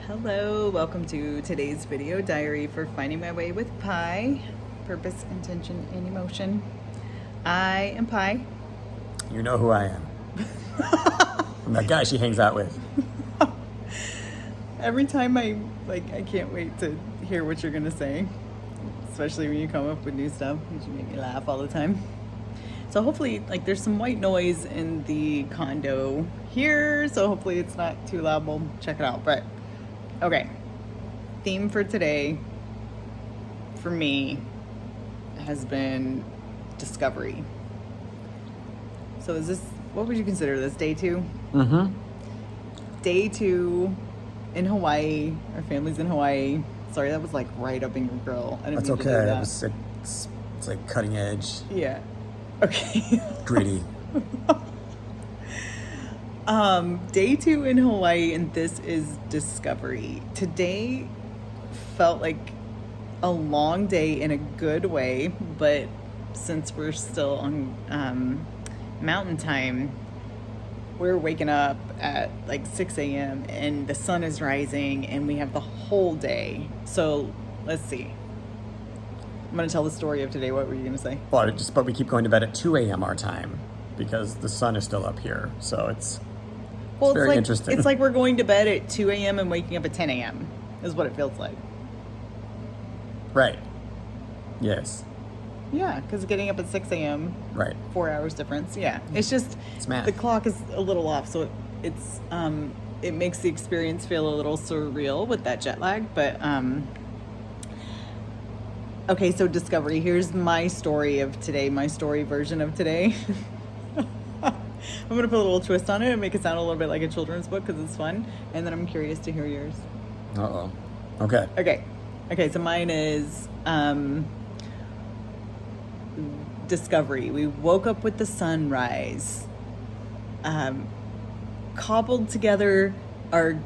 Hello, welcome to today's video diary for Finding My Way with Pi. Purpose, intention, and emotion. I am Pi. You know who I am. I'm that guy she hangs out with. Every time I can't wait to hear what you're gonna say, especially when you come up with new stuff. You make me laugh all the time. So hopefully, there's some white noise in the condo here, so hopefully it's not too loud. We'll check it out. But okay, theme for today for me has been discovery. So what would you consider this, day 2? Mm-hmm. Day 2 in Hawaii. Our family's in Hawaii. Sorry, that was right up in your grill. I didn't That's mean to do okay. that. It's like cutting edge. Yeah. Okay. Gritty. Day 2 in Hawaii, and this is discovery. Today felt like a long day in a good way, but since we're still on mountain time, we're waking up at 6 a.m. and the sun is rising and we have the whole day. So let's see. I'm going to tell the story of today. What were you going to say? But we keep going to bed at 2 a.m. our time because the sun is still up here. So it's very interesting. It's like we're going to bed at 2 a.m. and waking up at 10 a.m. is what it feels like. Right. Yes. Yeah, because getting up at 6 a.m. Right. 4 hours difference. Yeah, it's just math. The clock is a little off, so it makes the experience feel a little surreal with that jet lag. But okay, so discovery. Here's my story of today. My story version of today. I'm gonna put a little twist on it and make it sound a little bit like a children's book because it's fun, and then I'm curious to hear yours. Okay. Okay. So mine is discovery. We woke up with the sunrise, cobbled together our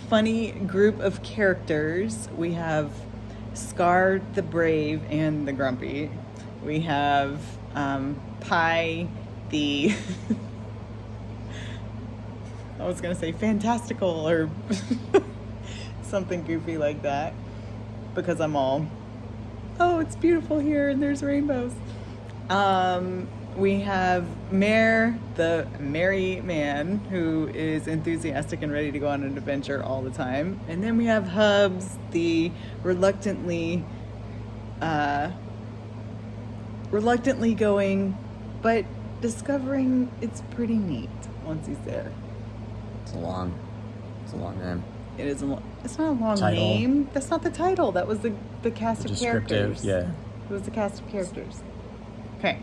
funny group of characters. We have Scar the brave and the grumpy. We have Pi the I was gonna say fantastical or something goofy like that, because I'm all, oh, it's beautiful here and there's rainbows. We have Mare, the merry man, who is enthusiastic and ready to go on an adventure all the time. And then we have Hubs, the reluctantly going, but discovering it's pretty neat once he's there. It's a long name. It is it's not a long title. name. That's not the title. That was the cast of characters. Yeah. It was the cast of characters. Okay.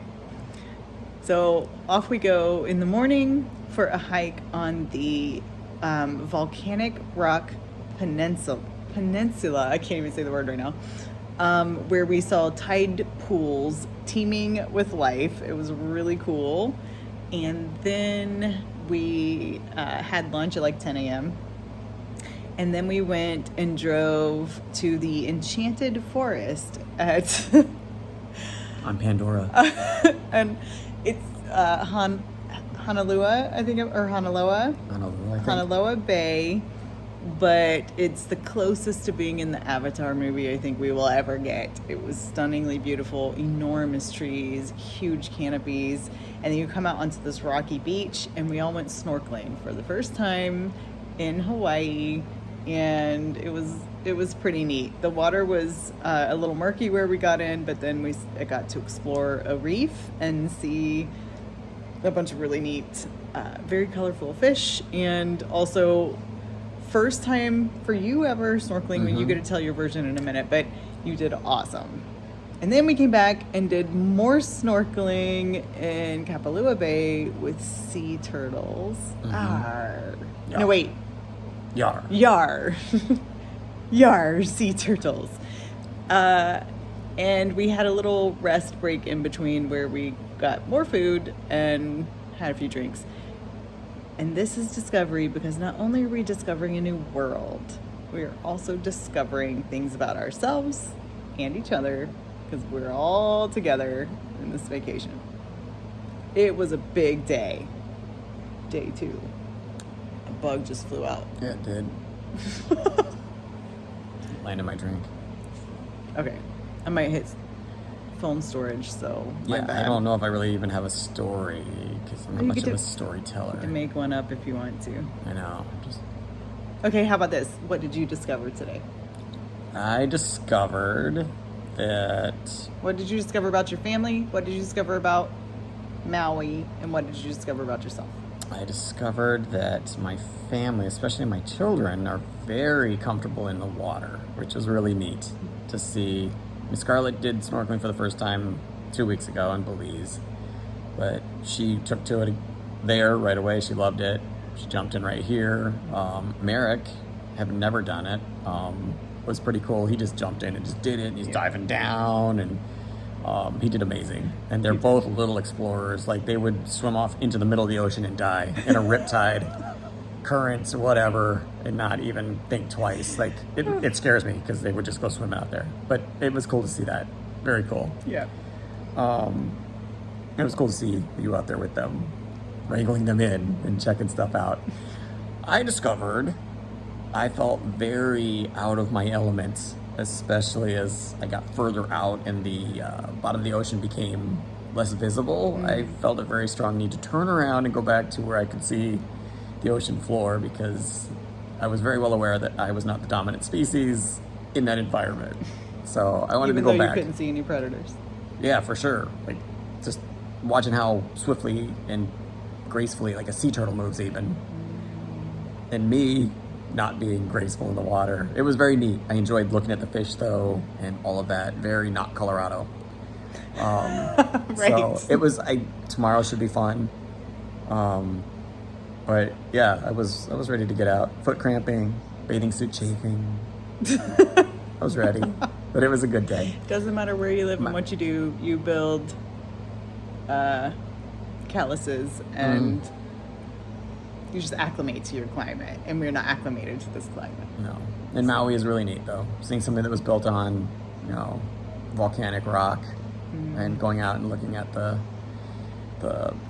So off we go in the morning for a hike on the volcanic rock peninsula. I can't even say the word right now. Where we saw tide pools teeming with life. It was really cool. And then we had lunch at 10 a.m. And then we went and drove to the Enchanted Forest at on Pandora. and it's Honolua, I think, or Honolua. Honolua Bay, but it's the closest to being in the Avatar movie I think we will ever get. It was stunningly beautiful, enormous trees, huge canopies, and then you come out onto this rocky beach, and we all went snorkeling for the first time in Hawaii, and it was pretty neat. The water was a little murky where we got in, but then we got to explore a reef and see a bunch of really neat, very colorful fish, and also first time for you ever snorkeling. When you get to tell your version in a minute, but you did awesome. And then we came back and did more snorkeling in Kapalua Bay with sea turtles. Arr. Yeah. No, wait. Yar. Yar, sea turtles. And we had a little rest break in between where we got more food and had a few drinks. And this is discovery, because not only are we discovering a new world, we are also discovering things about ourselves and each other, because we're all together in this vacation. It was a big day. Day 2. A bug just flew out. Yeah, it did. Landed my drink. Okay. I might hit phone storage, so my Yeah, bad. I don't know if I really even have a story because I'm not You much get of a to- storyteller. To make one up if you want to. I know. Just Okay, how about this? What did you discover today? I discovered that What did you discover about your family? What did you discover about Maui? And what did you discover about yourself? I discovered that my family, especially my children, are very comfortable in the water, which is really neat to see. Miss Scarlett did snorkeling for the first time 2 weeks ago in Belize, but she took to it there right away. She loved it. She jumped in right here. Merrick had never done it. Was pretty cool. He just jumped in and just did it. And he's diving down, and he did amazing. And they're both little explorers. Like, they would swim off into the middle of the ocean and die in a riptide, currents, whatever, and not even think twice. Like, it scares me because they would just go swim out there. But it was cool to see that. Very cool. Yeah. It was cool to see you out there with them, wrangling them in and checking stuff out. I discovered I felt very out of my element, especially as I got further out and the bottom of the ocean became less visible. I felt a very strong need to turn around and go back to where I could see the ocean floor because I was very well aware that I was not the dominant species in that environment. So I wanted Even to go though back. you couldn't see any predators. Yeah, for sure. Like, just watching how swiftly and gracefully, like a sea turtle moves even. And me not being graceful in the water. It was very neat. I enjoyed looking at the fish, though, and all of that. Very not Colorado. Right. So it was, tomorrow should be fun. But yeah, I was ready to get out. Foot cramping, bathing suit chafing. I was ready. But it was a good day. Doesn't matter where you live and what you do, you build calluses and you just acclimate to your climate. And we're not acclimated to this climate. No. And Maui is really neat, though. Seeing something that was built on, volcanic rock and going out and looking at the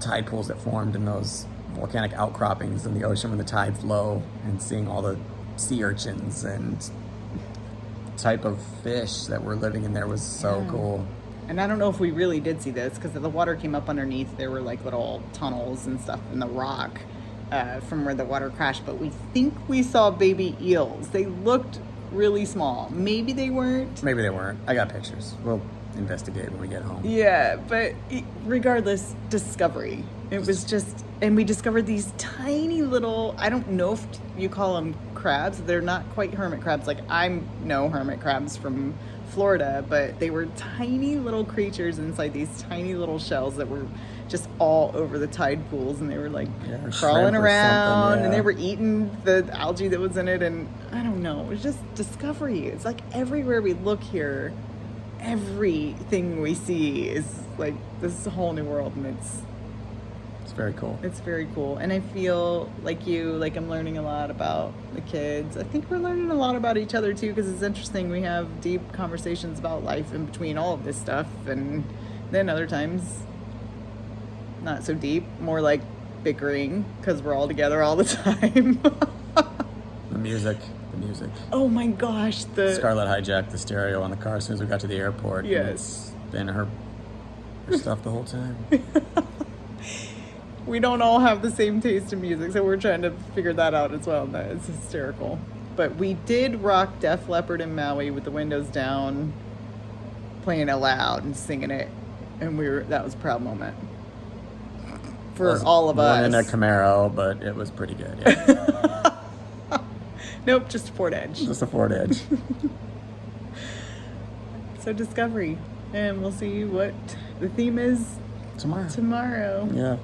tide pools that formed in those volcanic outcroppings in the ocean when the tide's low, and seeing all the sea urchins and type of fish that were living in there was so cool. And I don't know if we really did see this because the water came up underneath. There were like little tunnels and stuff in the rock from where the water crashed. But we think we saw baby eels. They looked really small. Maybe they weren't. Maybe they weren't. I got pictures. We'll investigate when we get home. Yeah, but regardless, discovery. It was just, and we discovered these tiny little, I don't know if you call them crabs. They're not quite hermit crabs. Like, I know hermit crabs from Florida, but they were tiny little creatures inside these tiny little shells that were just all over the tide pools, and they were like crawling around, and they were eating the algae that was in it, and I don't know, it was just discovery. It's like everywhere we look here, everything we see is like, this is a whole new world, and it's very cool. It's very cool. And I feel like I'm learning a lot about the kids. I think we're learning a lot about each other too, because it's interesting. We have deep conversations about life in between all of this stuff, and then other times not so deep, more like bickering because we're all together all the time. The music. Oh my gosh, Scarlett hijacked the stereo on the car as soon as we got to the airport. Yes. And it's been her stuff the whole time. We don't all have the same taste in music, so we're trying to figure that out as well. It's hysterical. But we did rock Def Leppard in Maui with the windows down, playing it loud and singing it, and that was a proud moment for all of us. In a Camaro, but it was pretty good. Yeah. Nope, just a Ford Edge. Just a Ford Edge. So discovery, and we'll see what the theme is tomorrow. Yeah.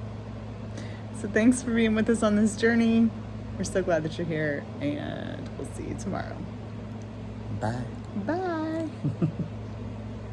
So thanks for being with us on this journey. We're so glad that you're here, and we'll see you tomorrow. Bye. Bye.